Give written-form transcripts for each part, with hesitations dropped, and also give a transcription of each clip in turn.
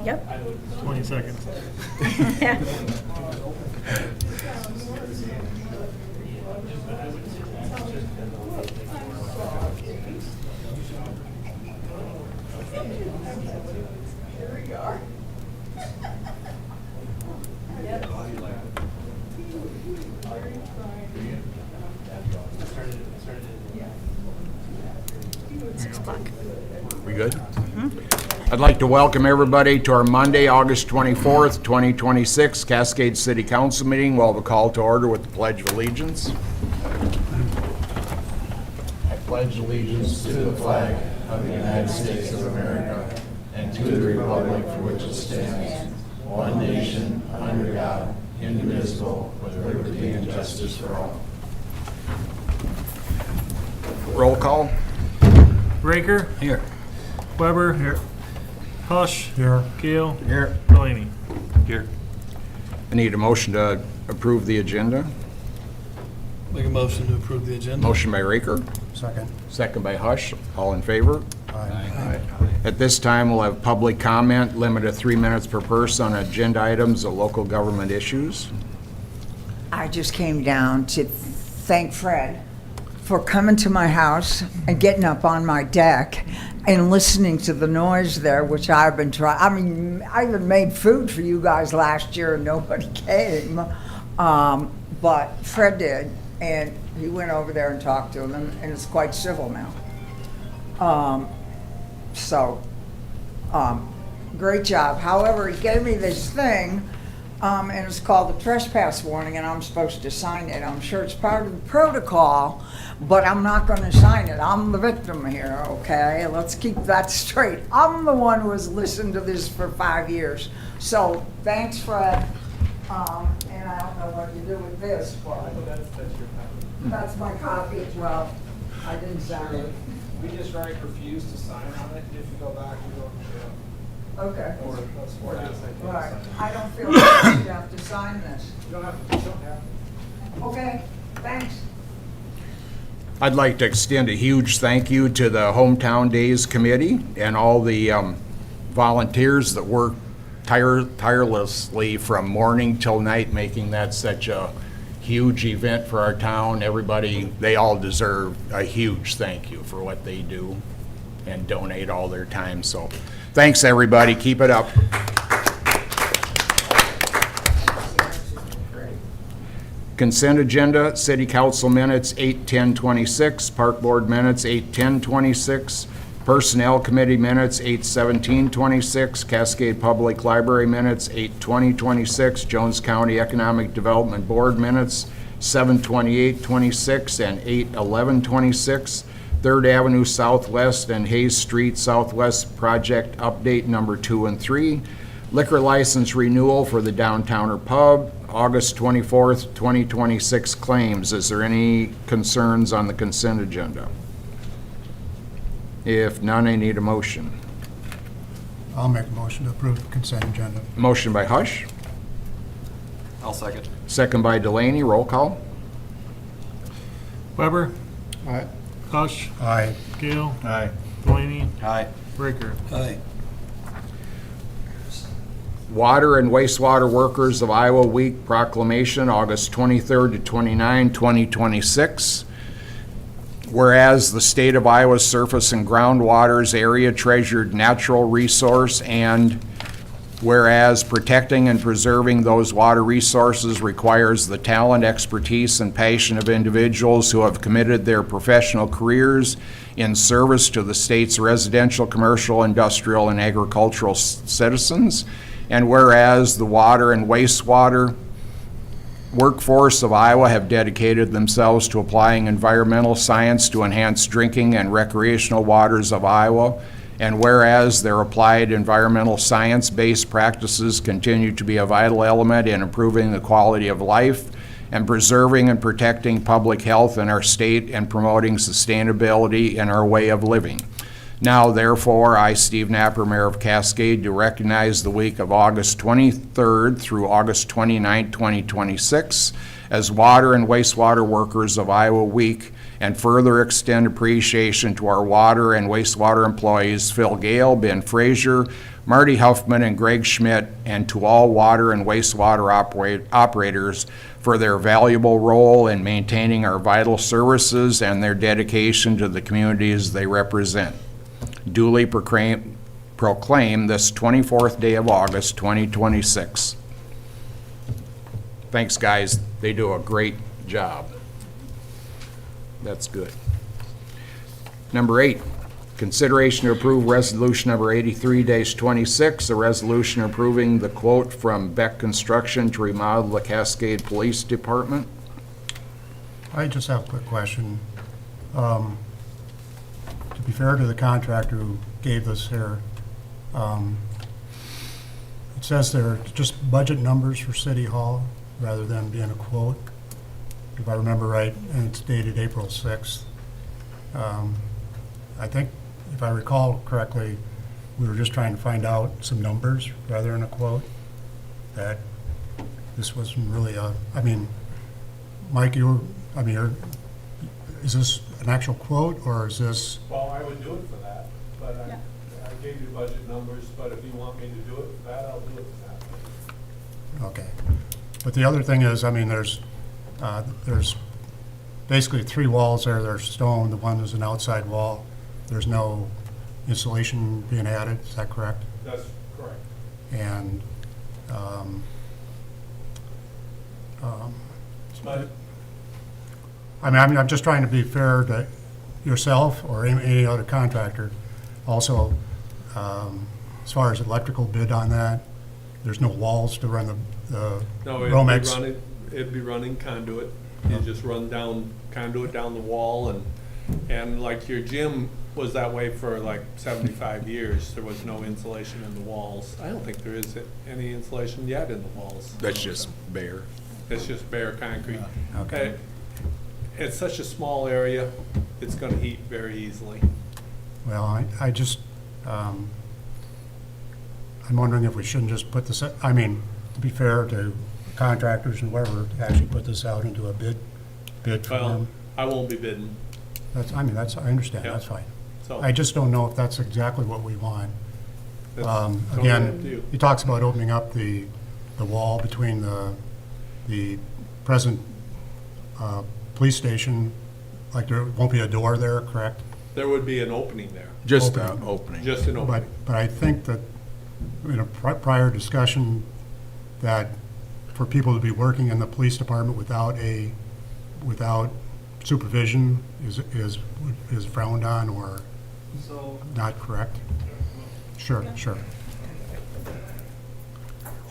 Yep. 20 seconds. We good? I'd like to welcome everybody to our Monday, August 24th, 2026 Cascade City Council meeting. We'll have a call to order with the Pledge of Allegiance. I pledge allegiance to the flag of the United States of America and to the republic for which it stands, one nation, under God, indivisible, with liberty and justice for all. Roll call. Raker. Here. Weber. Here. Hush. Here. Gale. Here. Delaney. Here. I need a motion to approve the agenda. Make a motion to approve the agenda. Motion by Raker, Second. second by Hush. All in favor? Aye. At this time, we'll have public comment, limit to 3 minutes per person on agenda items of local government issues. I just came down to thank Fred for coming to my house and getting up on my deck and listening to the noise there, which I've been trying. I mean, I even made food for you guys last year and nobody came. But Fred did, and he went over there and talked to them, and it's quite civil now. Great job. However, he gave me this thing, and it's called the trespass warning, and I'm supposed to sign it. I'm sure it's part of the protocol, but I'm not going to sign it. I'm the victim here, okay? Let's keep that straight. I'm the one who has listened to this for 5 years. So thanks, Fred. And I don't know what you do with this, but that's my copy as well. I didn't sign it. We just write refuse to sign on it. If you go back, you go to jail. Okay. Or that's like. Right. I don't feel like you have to sign this. You don't have to, you don't have to. Okay, thanks. I'd like to extend a huge thank you to the Hometown Days Committee and all the volunteers that work tirelessly from morning till night, making that such a huge event for our town. Everybody, they all deserve a huge thank you for what they do and donate all their time. So thanks, everybody. Keep it up. Consent agenda, city council minutes 8/10/26, park board minutes 8/10/26, personnel committee minutes 8/17/26, Cascade Public Library minutes 8/20/26, Jones County Economic Development Board minutes 7/28/26 and 8/11/26, Third Avenue Southwest and Hayes Street Southwest project update number 2 and 3, liquor license renewal for the Downtowner Pub, August 24th, 2026 claims. Is there any concerns on the consent agenda? If none, I need a motion. I'll make a motion to approve the consent agenda. Motion by Hush, I'll second. second by Delaney. Roll call. Weber. Aye. Hush. Aye. Gale. Aye. Delaney. Aye. Raker. Aye. Water and Wastewater Workers of Iowa Week proclamation, August 23rd to 29, 2026. Whereas the state of Iowa's surface and groundwaters area treasured natural resource, and whereas protecting and preserving those water resources requires the talent, expertise, and passion of individuals who have committed their professional careers in service to the state's residential, commercial, industrial, and agricultural citizens. And whereas the water and wastewater workforce of Iowa have dedicated themselves to applying environmental science to enhance drinking and recreational waters of Iowa, and whereas their applied environmental science-based practices continue to be a vital element in improving the quality of life and preserving and protecting public health in our state and promoting sustainability in our way of living. Now therefore, I, Steve Napper, Mayor of Cascade, do recognize the week of August 23rd through August 29th, 2026 as Water and Wastewater Workers of Iowa Week, and further extend appreciation to our water and wastewater employees, Phil Gale, Ben Frazier, Marty Huffman, and Greg Schmidt, and to all water and wastewater operators for their valuable role in maintaining our vital services and their dedication to the communities they represent. Duly proclaim this 24th day of August, 2026. Thanks, guys. They do a great job. That's good. Number 8, consideration to approve resolution number 83-26, a resolution approving the quote from Beck Construction to remodel the Cascade Police Department. I just have a quick question. To be fair to the contractor who gave this here, it says they're just budget numbers for City Hall rather than being a quote, if I remember right, and it's dated April 6th. I think, if I recall correctly, we were just trying to find out some numbers rather than a quote, that this wasn't really a, I mean, Mike, is this an actual quote, or is this, Well, I would do it for that, but I gave you budget numbers, but if you want me to do it for that, I'll do it for that. okay. But the other thing is, I mean, there's basically 3 walls there, they're stone, the one is an outside wall. There's no insulation being added, is that correct? That's correct. And, But I mean, I'm just trying to be fair to yourself or any other contractor. Also, as far as electrical bid on that, there's no walls to run the No, Romex. it'd be running conduit. You just run down conduit down the wall, and like your gym was that way for like 75 years. There was no insulation in the walls. I don't think there is any insulation yet in the walls. That's just bare. It's just bare concrete. Okay. It's such a small area, it's gonna heat very easily. Well, I just, I'm wondering if we shouldn't just put this, I mean, to be fair to contractors and whoever, actually put this out into a bid for Well, them. I won't be bidding, I understand, Yeah. that's fine. so. I just don't know if that's exactly what we want. that's totally up to Again, you. he talks about opening up the wall between the present police station, like there won't be a door there, correct? There would be an opening there, Just an opening. just an opening. But I think that in a prior discussion, that for people to be working in the police department without supervision is frowned on or So, not correct? Sure.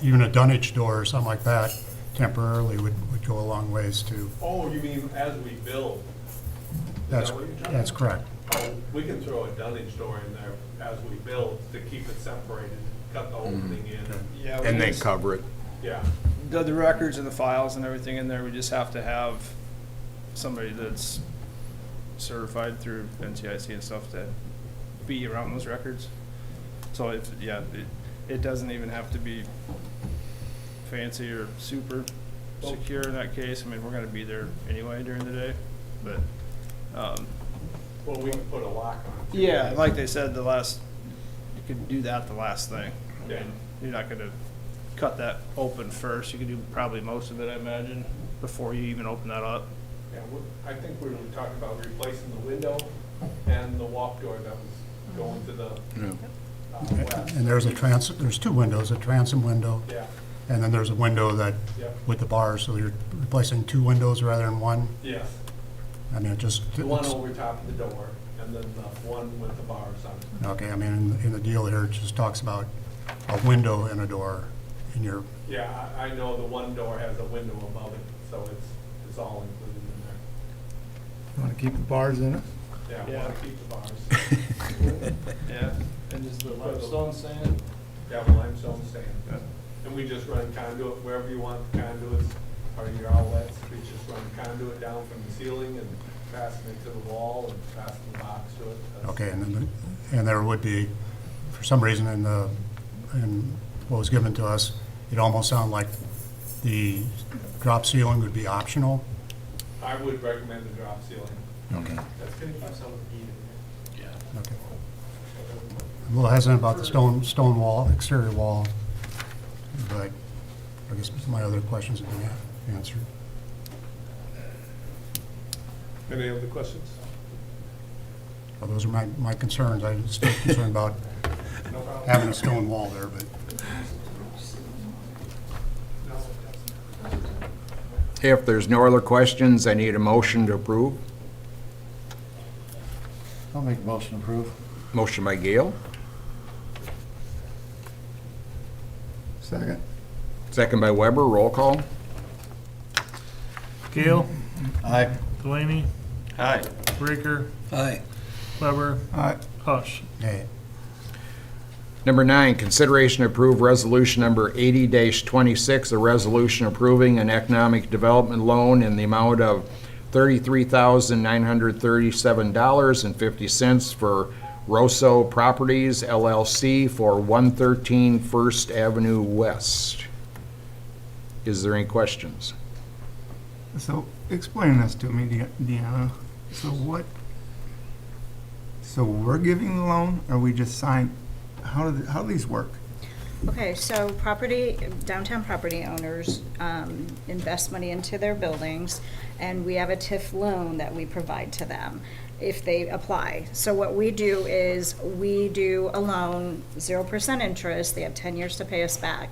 Even a dunnage door or something like that temporarily would go a long ways to, Oh, you mean as we build? that's that what you're talking that's correct. Oh, we can throw a dunnage door in there as we build to keep it separated, cut the opening in, yeah, we And they just- cover it. yeah. the records and the files and everything in there, we just have to have somebody that's certified through NCIC and stuff to be around those records. So it doesn't even have to be fancy or super secure in that case. I mean, we're gonna be there anyway during the day, but, Well, we can put a lock on it. too. yeah, like they said, you could do that the last thing. I Yeah. mean, you're not gonna cut that open first. You could do probably most of it, I imagine, before you even open that up. Yeah, I think we were talking about replacing the window and the walk door that was going to the west. And there's 2 windows, a transom window, Yeah, and then there's a window that, yeah, with the bars, so you're replacing 2 windows rather than 1. yes. I mean, it just, The one over top of the door and then the one with the bars on it. okay, I mean, in the deal here, it just talks about a window and a door in your, Yeah, I know the one door has a window above it, so it's all included in there. You want to keep the bars in it? Yeah, Yeah. want to keep the bars. Yeah, and just the limestone sand. Yeah, the limestone sand. And we just run conduit wherever you want the conduits or your outlets. We just run conduit down from the ceiling and fasten it to the wall and fasten the box to it. That's- Okay, and then, and there would be, for some reason in what was given to us, it almost sounded like the drop ceiling would be optional. I would recommend the drop ceiling. Okay. That's gonna keep some heat in here. Okay. I'm a little hesitant about the stone wall, exterior wall, but I guess my other questions have been answered. Any other questions? Well, those are my concerns. I'm still concerned about No problem. having a stone wall there, but If there's no other questions, I need a motion to approve. I'll make a motion to approve. Motion by Gale, Second. second by Weber, roll call. Gale, Aye. Delaney, Aye. Raker, Aye. Weber, Aye. Hush. hey, Number 9, consideration to approve resolution number 80-26, a resolution approving an economic development loan in the amount of $33,937.50 for Rosso Properties LLC for 113 First Avenue West. Is there any questions? So explain this to me, Deanna. So we're giving the loan, or we just sign, how do these work? Okay, so downtown property owners invest money into their buildings, and we have a TIF loan that we provide to them if they apply. So what we do is, we do a loan, 0% interest, they have 10 years to pay us back,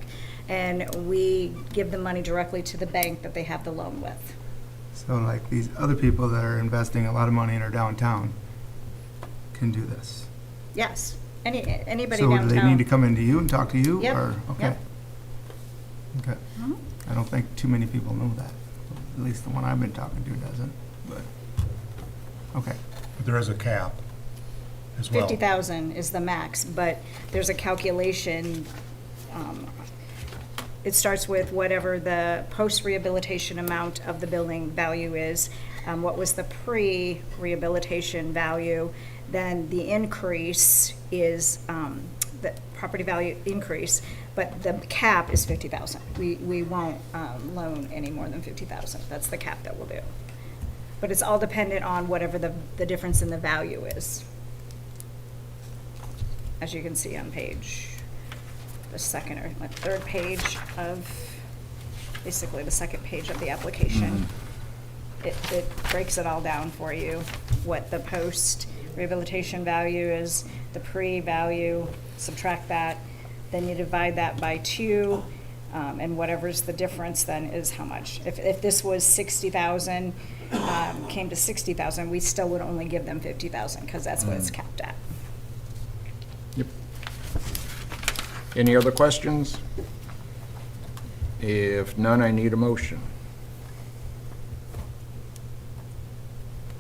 and we give the money directly to the bank that they have the loan with. So like these other people that are investing a lot of money in our downtown can do this? Yes, anybody So do downtown. they need to come into you and talk to you? Yep, Or okay. yep. Okay. Mhm. I don't think too many people know that. At least the one I've been talking to doesn't, but, okay. but there is a cap as well. 50,000 is the max, but there's a calculation. It starts with whatever the post-rehabilitation amount of the building value is, what was the pre-rehabilitation value, then the increase is the property value increase, but the cap is 50,000. We won't loan any more than 50,000. That's the cap that we'll do. But it's all dependent on whatever the difference in the value is. As you can see on the second or third page of, basically the second page of the application. It breaks it all down for you, what the post-rehabilitation value is, the pre-value, subtract that, then you divide that by 2, and whatever's the difference then is how much. If this was 60,000, came to 60,000, we still would only give them 50,000, because that's what it's capped at. Yep. Any other questions? If none, I need a motion.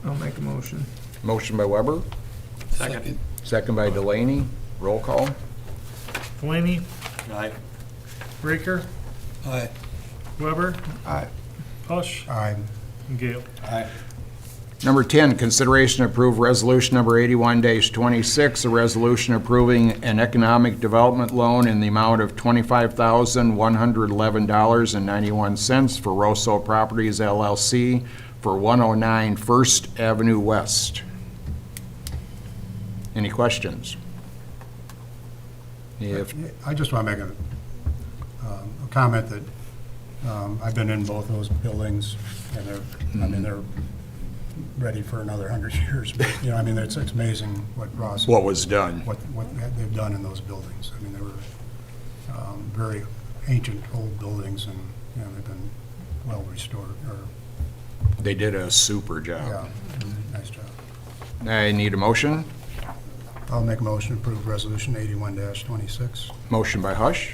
I'll make a motion. Motion by Weber, Second. second by Delaney, roll call. Delaney, Aye. Raker, Aye. Weber, Aye. Hush, I, and Gale. Aye. Number 10, consideration to approve resolution number 81-26, a resolution approving an economic development loan in the amount of $25,111.91 for Rosso Properties LLC for 109 First Avenue West. Any questions? If, I just want to make a comment that I've been in both those buildings, and they're ready for another 100 years. But, I mean, it's amazing what Ross, what was done? what they've done in those buildings. I mean, they were very ancient, old buildings, and, they've been well restored, or, They did a super job. yeah, nice job. I need a motion. I'll make a motion to approve Resolution 81-26. Motion by Hush,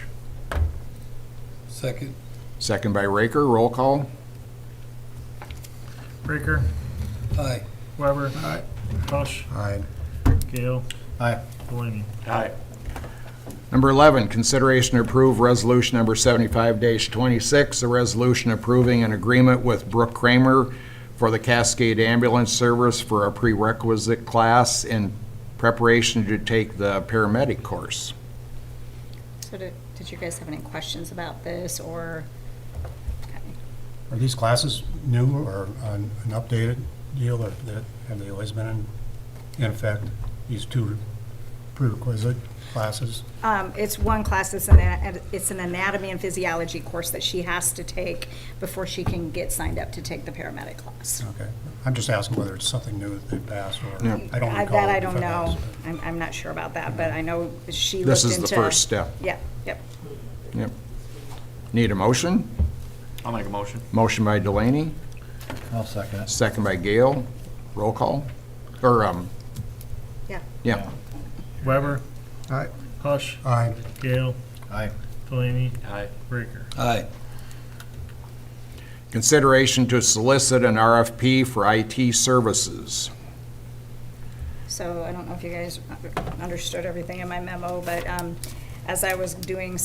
Second. second by Raker, roll call. Raker, Aye. Weber, Aye. Hush, Aye. Gale, Aye. Delaney. Aye. Number 11, consideration to approve resolution number 75-26, a resolution approving an agreement with Brooke Kramer for the Cascade Ambulance Service for a prerequisite class in preparation to take the paramedic course. So did you guys have any questions about this, or? Okay. Are these classes new or an updated deal, or have they always been in effect, these two prerequisite classes? It's one class, it's an anatomy and physiology course that she has to take before she can get signed up to take the paramedic class. Okay. I'm just asking whether it's something new that they passed, or Yeah. I don't recall. That I if don't it know. has, but- I'm not sure about that, but I know she looked This into. is the first step. Yeah, yep. Yep. Need a motion? I'll make a motion. Motion by Delaney, I'll second it. second by Gale. Roll call? Or, Yeah. yeah. Weber, Aye. Hush, Aye. Gale, Aye. Delaney, Aye. Raker. Aye. Consideration to solicit an RFP for IT services. So I don't know if you guys understood everything in my memo, but as I was doing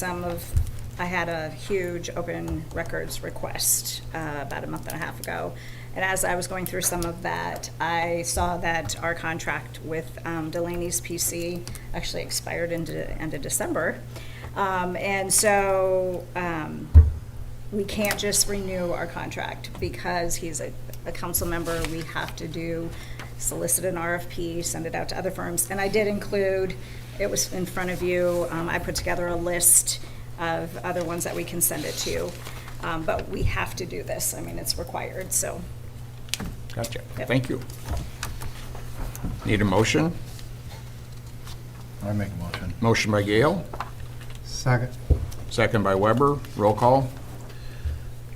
I had a huge open records request about a month and a half ago. And as I was going through some of that, I saw that our contract with Delaney's PC actually expired into end of December. And so we can't just renew our contract because he's a council member. We have to solicit an RFP, send it out to other firms. And I did include, it was in front of you, I put together a list of other ones that we can send it to. But we have to do this. I mean, it's required, so. Gotcha. Yep. Thank you. Need a motion? I make a motion. Motion by Gale, Second. second by Weber. Roll call?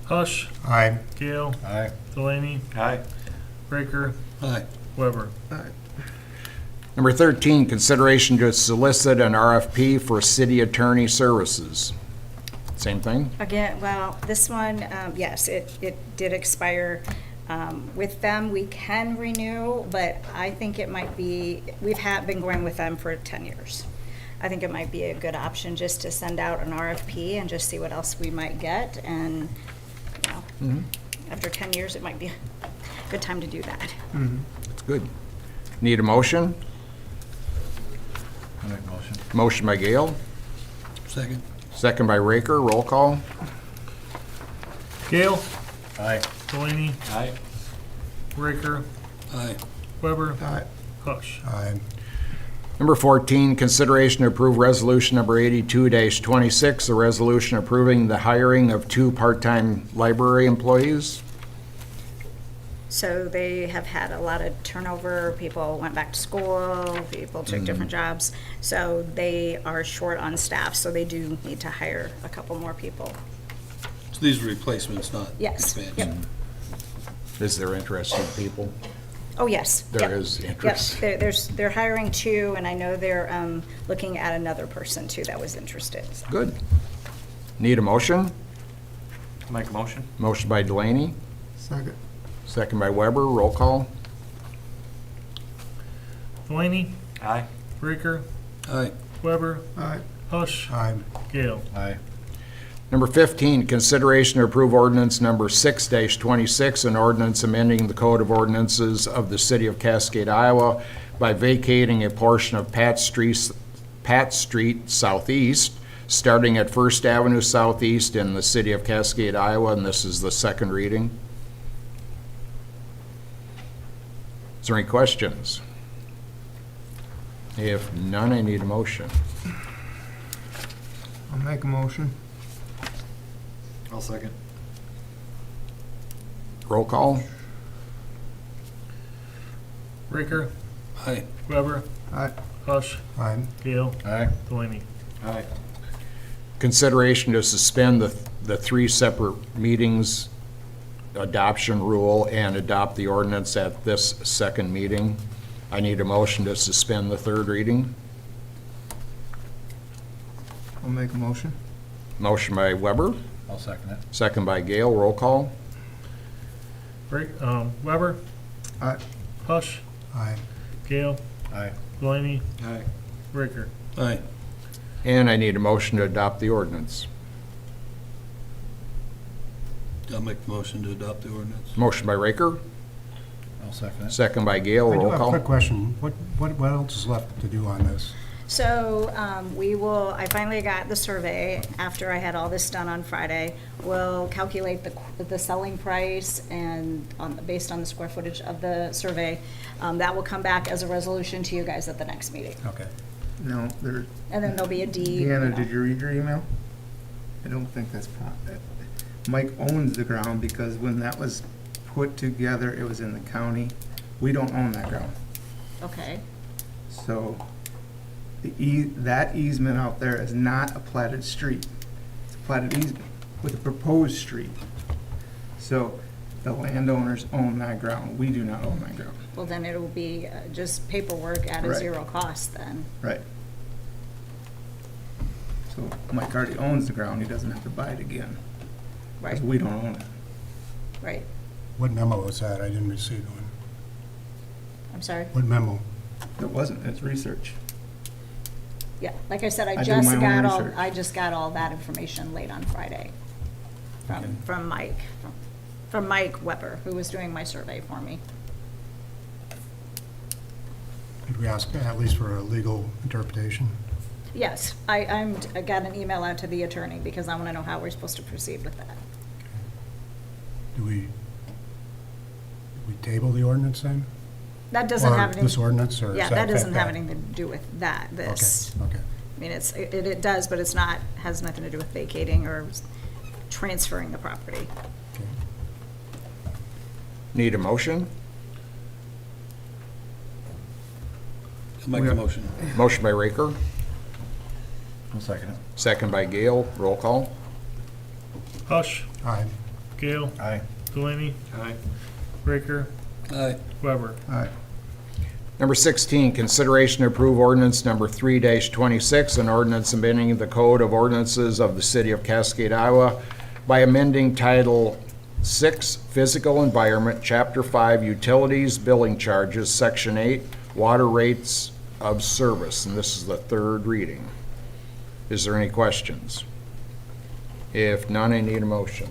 Hush, Aye. Gale, Aye. Delaney, Aye. Raker, Aye. Weber. Number 13, consideration to solicit an RFP for city attorney services. Same thing? Again, well, this one, yes, it did expire. With them, we can renew, but I think it might be, been going with them for 10 years. I think it might be a good option just to send out an RFP and just see what else we might get. And, you know, after 10 years, it might be a good time to do that. That's good. Need a motion? I make a motion. Motion by Gale, Second. second by Raker. Roll call? Gale, Aye. Delaney, Aye. Raker, Aye. Weber, Aye. Hush. Aye. Number 14, consideration to approve resolution number 82-26, a resolution approving the hiring of 2 part-time library employees. So they have had a lot of turnover. People went back to school, people took different jobs. So they are short on staff, so they do need to hire a couple more people. So these are replacements, not Yes, expansion? yep. Is there interested people? Oh, yes. There yep. is interest. Yep, they're hiring 2, and I know they're looking at another person too that was interested. Good. Need a motion? I'll make a motion. Motion by Delaney, Second. second by Weber. Roll call? Delaney, Aye. Raker, Aye. Weber, Aye. Hush, Aye. Gale. Aye. Number 15, consideration to approve ordinance number 6-26, an ordinance amending the Code of Ordinances of the City of Cascade, Iowa by vacating a portion of Pat Street Southeast, starting at First Avenue Southeast in the City of Cascade, Iowa, and this is the second reading. Is there any questions? If none, I need a motion. I'll make a motion. I'll second. Roll call? Raker, Aye. Weber, Aye. Hush, Aye. Gale, Aye. Delaney. Aye. Consideration to suspend the 3 separate meetings adoption rule and adopt the ordinance at this second meeting. I need a motion to suspend the third reading. I'll make a motion. Motion by Weber, I'll second it. second by Gale. Roll call? Weber, Aye. Hush, Aye. Gale, Aye. Delaney, Aye. Raker. Aye. And I need a motion to adopt the ordinance. I'll make the motion to adopt the ordinance. Motion by Raker, I'll second it. Second by Gail, I do roll have a quick call. question. What else is left to do on this? So, I finally got the survey after I had all this done on Friday. We'll calculate the selling price and based on the square footage of the survey. That will come back as a resolution to you guys at the next meeting. Okay. No, there, And then there'll be a deed. Deanna, did you read your email? I don't think that's Mike owns the ground because when that was put together, it was in the county. We don't own that ground. Okay, So that easement out there is not a platted street. It's a platted easement with a proposed street. So the landowners own that ground. We do not own that ground. well, then it'll be just paperwork at a Right. zero cost then. Right. So Mike already owns the ground. He doesn't have to buy it again. Right, Because we don't own it. right. What memo was that? I didn't receive one. I'm sorry. What memo? It wasn't. It's research. Yeah, like I said, I did my own research. I just got all that information late on Friday from Mike, from Mike Weber, who was doing my survey for me. Did we ask at least for a legal interpretation? Yes, I got an email out to the attorney because I want to know how we're supposed to proceed with that. Do we table the ordinance then? That doesn't Or have anything. this ordinance, or is Yeah, that that doesn't have back? anything to do with that, this. Okay, okay. I mean, it does, but it's not, has nothing to do with vacating or transferring the property. Okay. Need a motion? I'll make the motion. Motion by Raker, I'll second it. second by Gail, roll call. Hush, Aye. Gale, Aye. Delaney, Aye. Riker, Aye. Weber. All right. Number 16, consideration to approve ordinance number 3-26, an ordinance amending the Code of Ordinances of the City of Cascade, Iowa by amending Title 6, Physical Environment, Chapter 5, Utilities, Billing Charges, Section 8, Water Rates of Service, and this is the third reading. Is there any questions? If none, I need a motion.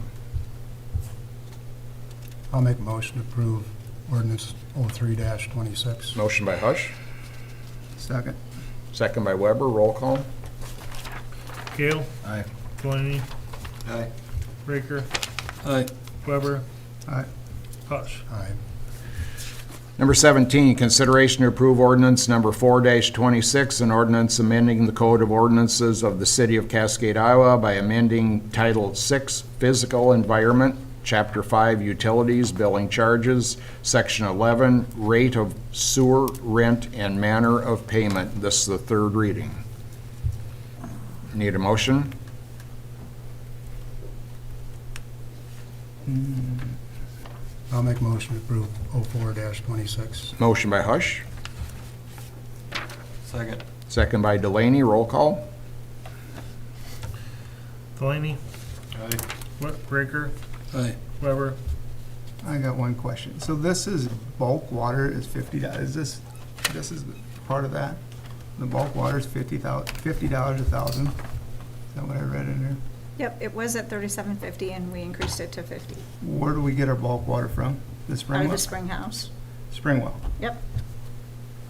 I'll make a motion to approve ordinance 03-26. Motion by Hush, Second. second by Weber, roll call. Gale, Aye. Delaney, Aye. Riker, Aye. Weber, All right. Hush. Aye. Number 17, consideration to approve ordinance number 4-26, an ordinance amending the Code of Ordinances of the City of Cascade, Iowa by amending Title 6, Physical Environment, Chapter 5, Utilities, Billing Charges, Section 11, Rate of Sewer, Rent, and Manner of Payment. This is the third reading. Need a motion? I'll make a motion to approve 04-26. Motion by Hush, Second. second by Delaney, roll call. Delaney, Aye. Riker, Aye. Weber. I got one question. So this is bulk water is $50. Is this is part of that? The bulk water is $50 a thousand? Is that what I read in there? Yep, it was at $37.50 and we increased it to $50. Where do we get our bulk water from? The spring Out of well? the spring house. Spring well. Yep.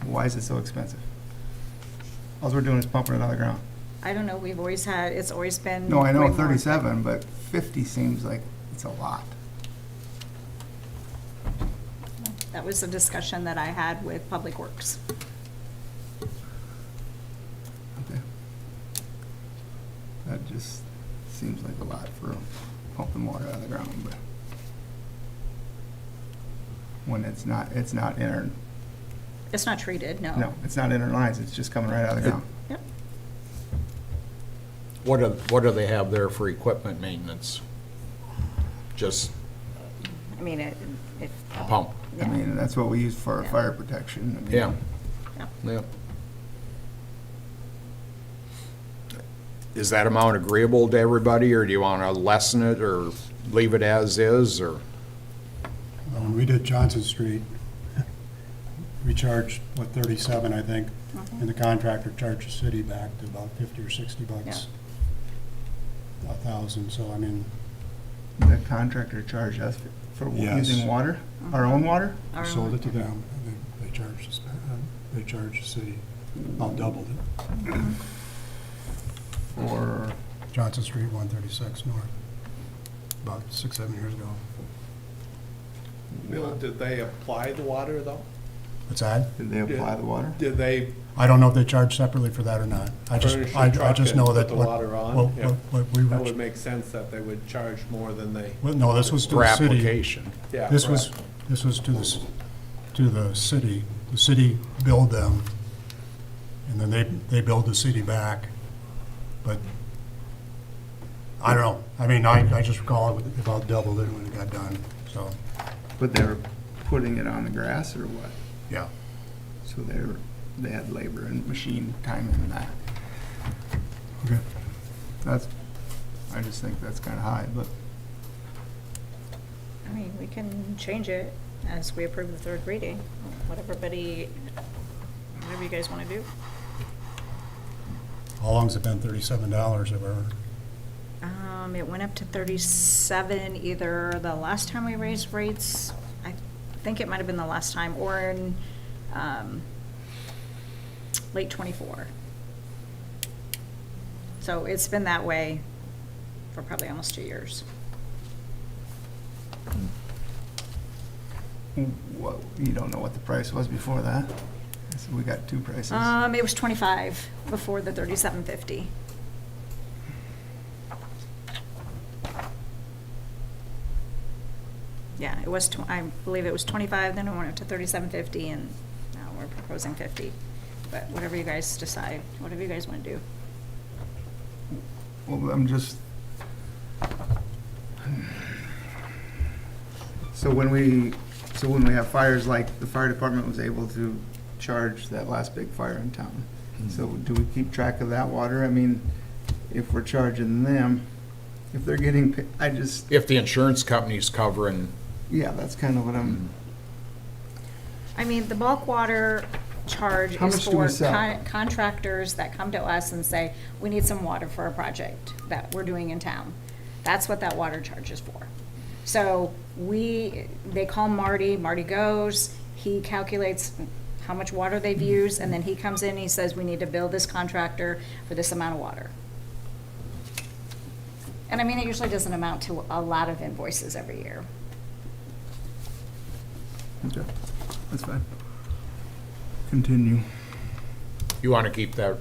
Why is it so expensive? All we're doing is pumping it out of the ground. I don't know, it's always been. No, I know way more. 37, but 50 seems like it's a lot. That was a discussion that I had with Public Works. Okay. That just seems like a lot for pumping water out of the ground, but when it's not inter, It's not treated, no. no, it's not inner lines, it's just coming right out of the ground. Yep. What do they have there for equipment maintenance? Just I mean, if, a pump? I mean, that's what we use for our Yeah. fire protection. I mean, Yeah. Yeah. Yeah. Is that amount agreeable to everybody, or do you want to lessen it, or leave it as is, or? When we did Johnson Street, we charged, 37, I think, and the contractor charged the city back to about 50 or 60 bucks a thousand, so I mean, The contractor charged us for Yes. using water, our own water? Our Sold own- it to them, and they charged us, they charged the city, about doubled it. Or, Johnson Street, 136 North, about 6, 7 years ago. Bill, did they apply the water though? What's that? did they apply the water? Did they I don't know if they charge separately for that or not. I just, furnish I the truck just and know put that the what, water on? what, Yeah. what we That were, would make sense that they would charge more than they, well, no, this was to For the city. application. yeah. This was, correct. this was to the city. The city billed them, and then they billed the city back. But I don't know. I mean, I just recall it about doubled it when it got done, so, But they were putting it on the grass or what? yeah. So they had labor and machine time in that. Okay. I just think that's kind of high, but I mean, we can change it as we approve the third reading, whatever you guys want to do. How long's it been, $37 ever? It went up to 37 either the last time we raised rates, I think it might have been the last time, or in, late '24. So it's been that way for probably almost 2 years. what, you don't know what the price was before that? So we got two prices. It was 25 before the 37.50. Yeah, it was, I believe it was 25, then it went up to 37.50, and now we're proposing 50. But whatever you guys decide, whatever you guys want to do. Well, I'm just. So when we have fires, like the fire department was able to charge that last big fire in town. So do we keep track of that water? I mean, if we're charging them, if they're getting, I just, If the insurance company's covering, yeah, that's kind of what I'm, I mean, the bulk water charge How is much do for we sell? contractors that come to us and say, we need some water for a project that we're doing in town. That's what that water charge is for. So they call Marty goes, he calculates how much water they've used, and then he comes in and he says, we need to bill this contractor for this amount of water. And I mean, it usually doesn't amount to a lot of invoices every year. okay, that's fine. Continue. you want to keep that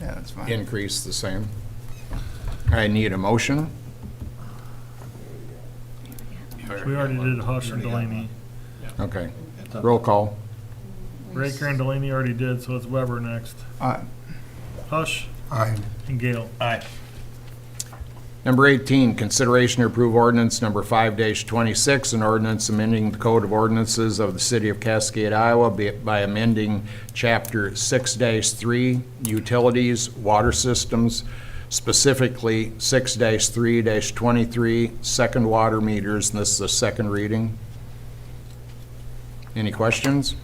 Yeah, that's fine. increase the same? I need a motion. We already did Hush and Delaney. Okay. Roll call. Raker and Delaney already did, so it's Weber next. Hush I, and Gale. Aye. Number 18, consideration to approve ordinance number 5-26, an ordinance amending the Code of Ordinances of the City of Cascade, Iowa by amending Chapter 6-3, Utilities, Water Systems, specifically 6-3-23, second water meters, and this is the second reading. Any questions?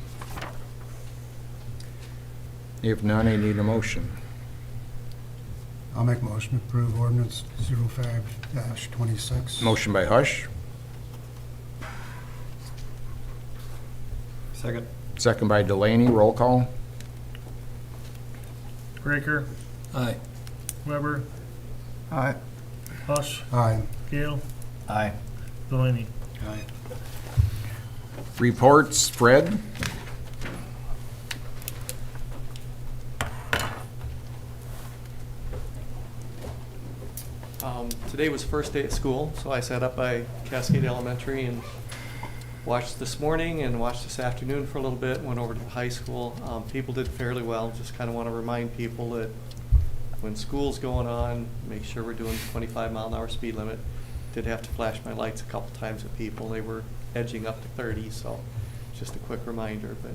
If none, I need a motion. I'll make a motion to approve ordinance 05-26. Motion by Hush, Second. second by Delaney, roll call. Raker, Aye. Weber, Aye. Hush, Aye. Gale, Aye. Delaney. Aye. Reports, Fred? Today was first day at school, so I sat up by Cascade Elementary and watched this morning and watched this afternoon for a little bit, went over to the high school. People did fairly well, just kind of want to remind people that when school's going on, make sure we're doing 25-mile-an-hour speed limit. Did have to flash my lights a couple times at people, they were edging up to 30, so just a quick reminder, but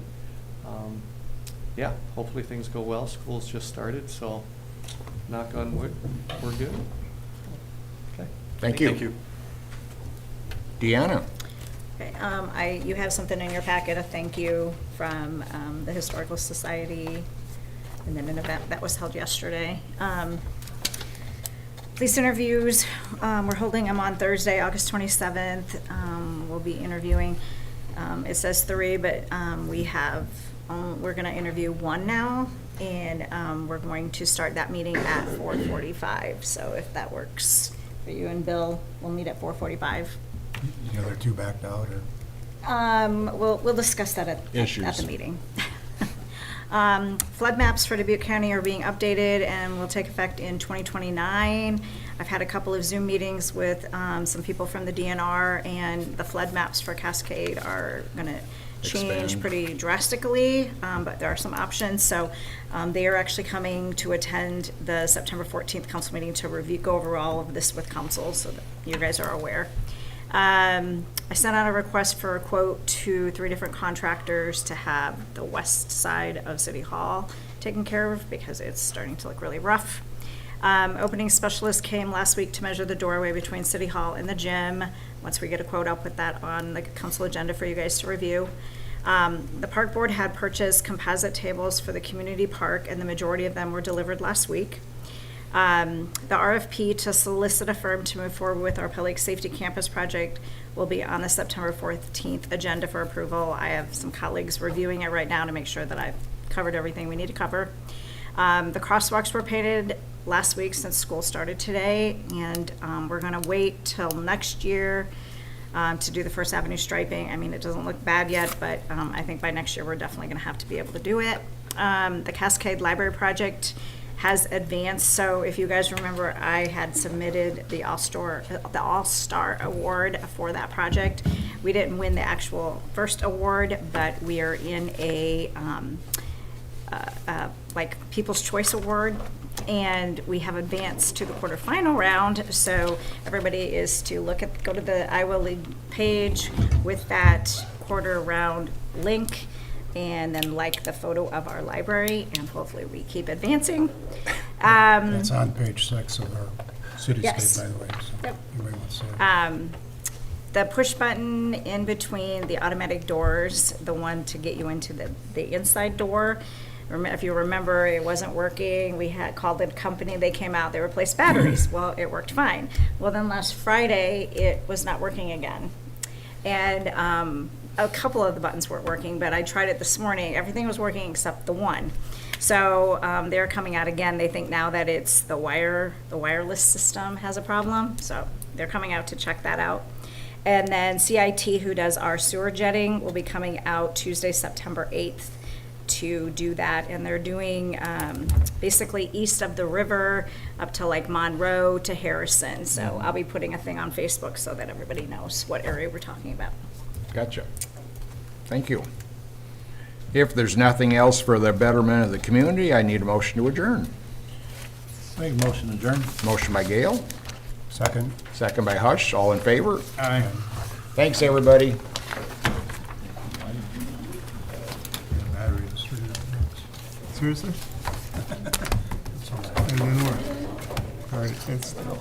yeah, hopefully things go well. School's just started, so knock on wood, we're good. Okay. Thank you. Thank you. Deanna? Okay, you have something in your packet, a thank you from the Historical Society, and then an event that was held yesterday. Police interviews, we're holding them on Thursday, August 27th. We'll will be interviewing. It says 3, but we're going to interview 1 now, and we're going to start that meeting at 4:45. So if that works for you and Bill, we'll meet at 4:45. The other two backed out, or? We'll discuss that at the meeting. Flood maps for Dubuque County are being updated and will take effect in 2029. I've had a couple of Zoom meetings with some people from the DNR, and the flood maps for Cascade are going to change Expand. pretty drastically, but there are some options. So they are actually coming to attend the September 14th council meeting to go over all of this with council so that you guys are aware. I sent out a request for a quote to 3 different contractors to have the west side of City Hall taken care of because it's starting to look really rough. Opening specialist came last week to measure the doorway between City Hall and the gym. Once we get a quote, I'll put that on the council agenda for you guys to review. The park board had purchased composite tables for the community park, and the majority of them were delivered last week. The RFP to solicit a firm to move forward with our public safety campus project will be on the September 14th agenda for approval. I have some colleagues reviewing it right now to make sure that I've covered everything we need to cover. The crosswalks were painted last week since school started today, and we're going to wait till next year to do the First Avenue striping. I mean, it doesn't look bad yet, but I think by next year we're definitely going to have to be able to do it. The Cascade Library project has advanced. So if you guys remember, I had submitted the All-Star Award for that project. We didn't win the actual first award, but we are in a like People's Choice Award, and we have advanced to the quarterfinal round. So everybody is to go to the Iowa League page with that quarter round link, and then like the photo of our library, and hopefully we keep advancing. That's on page 6 of our cityscape, Yes. by the way, so Yep. anybody wants to see it. The push button in between the automatic doors, the one to get you into the inside door, if you remember, it wasn't working. We had called the company, they came out, they replaced batteries. Well, it worked fine. Well, then last Friday, it was not working again. And a couple of the buttons weren't working, but I tried it this morning. Everything was working except the one. So they're coming out again. They think now that it's the wireless system has a problem. So they're coming out to check that out. And then CIT, who does our sewer jetting, will be coming out Tuesday, September 8th to do that. And they're doing basically east of the river up to like Monroe to Harrison. So I'll be putting a thing on Facebook so that everybody knows what area we're talking about. Gotcha. Thank you. If there's nothing else for the betterment of the community, I need a motion to adjourn. Make a motion to adjourn. Motion by Gale, Second? second by Hush. All in favor? Aye. Thanks, everybody. Battery is 3 minutes. Seriously? It didn't work. All right, it's still.